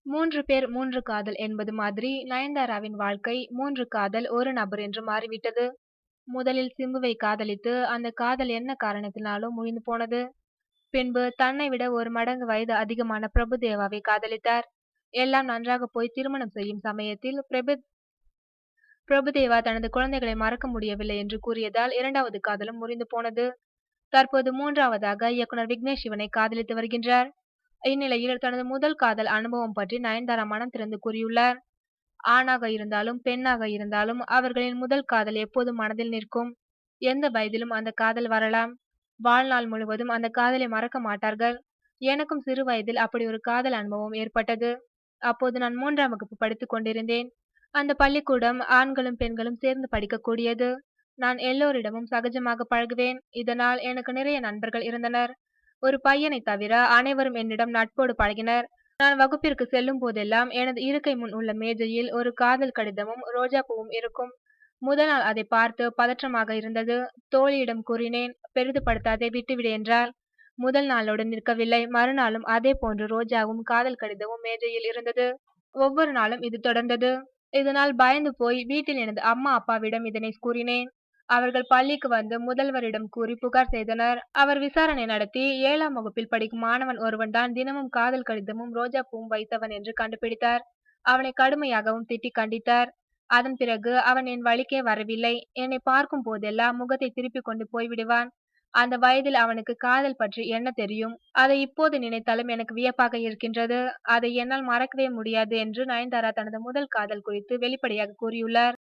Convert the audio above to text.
3 பேர் 3 காதல் என்பது மாதிரி நயன்தாராவின் வாழ்க்கை 3 காதல் ஒரு நபர் என்று மாறிவிட்டது. முதலில் சிம்புவை காதலித்து அந்த காதல் என்ன காரணத்தினாலும் முறிந்து போனது. பின்பு தன்னை விட ஒரு மடங்கு வயது அதிகமான பிரபுதேவாவை காதலித்தார். எல்லாம் நன்றாக போய் திருமணம் செய்யும் சமயத்தில் பிரபுதேவா தனது குழந்தைகளை மறக்க முடியவில்லை என்று கூறியதால் இரண்டாவது காதலும் முறிந்து போனது. தற்போது மூன்றாவதாக இயக்குனர் விக்னேஷ் சிவனை காதலித்து வருகின்றார். இந்நிலையில் தனது முதல் காதல் அனுபவம் பற்றி நயன்தாரா மனம் திறந்து கூறியுள்ளார். ஆணாக இருந்தாலும் பெண்ணாக இருந்தாலும் அவர்களின் முதல் காதல் எப்போதும் மனதில் நிற்கும். எந்த வயதிலும் அந்த காதல் வரலாம். வாழ்நாள் முழுவதும் அந்த காதலை மறக்க மாட்டார்கள். எனக்கும் சிறு வயதில் அப்படி ஒரு காதல் அனுபவம் ஏற்பட்டது. அப்போது நான் 3ஆம் வகுப்பு படித்துக் கொண்டிருந்தேன். அந்த பள்ளிக்கூடம் ஆண்களும் பெண்களும் சேர்ந்து படிக்கக்கூடியது. நான் எல்லோரிடமும் சகஜமாக பழகுவேன். இதனால் எனக்கு நிறைய நண்பர்கள் இருந்தனர். ஒரு பையனை தவிர அனைவரும் என்னிடம் நட்போடு பழகினர். நான் வகுப்பிற்கு செல்லும் போதெல்லாம் எனது இருக்கை முன் உள்ள மேஜையில் ஒரு காதல் கடிதமும் ரோஜா பூவும் இருக்கும். முதல் நாள் அதை பார்த்து பதற்றமாக இருந்தது. தோழியிடம் கூறினேன். பெரிதுபடுத்தாதே, விட்டுவிடு என்றாள். முதல் நாளோடு நிற்கவில்லை. மறுநாளும் அதே போன்று ரோஜாவும் காதல் கடிதமும் மேஜையில் இருந்தது. ஒவ்வொரு நாளும் இது தொடர்ந்தது. இதனால் பயந்து போய் வீட்டில் எனது அம்மா அப்பாவிடம் இதனை கூறினேன். அவர்கள் பள்ளிக்கு வந்து முதல்வரிடம் கூறி புகார் செய்தனர். அவர் விசாரணை நடத்தி 7ஆம் வகுப்பில் படிக்கும் மாணவன் ஒருவன் தான் தினமும் காதல் கடிதமும் ரோஜா பூவும் வைத்தவன் என்று கண்டுபிடித்தார். அவனை கடுமையாகவும் திட்டி கண்டித்தார். அதன் பிறகு அவன் என் வழிக்கே வரவில்லை. என்னை பார்க்கும் போதெல்லாம் முகத்தை திருப்பிக் கொண்டு போய்விடுவான். அந்த வயதில் அவனுக்கு காதல் பற்றி என்ன தெரியும்? அதை இப்போது நினைத்தாலும் எனக்கு வியப்பாக இருக்கின்றது. அதை என்னால் மறக்கவே முடியாது என்று நயன்தாரா தனது முதல் காதல் குறித்து வெளிப்படையாக கூறியுள்ளார்.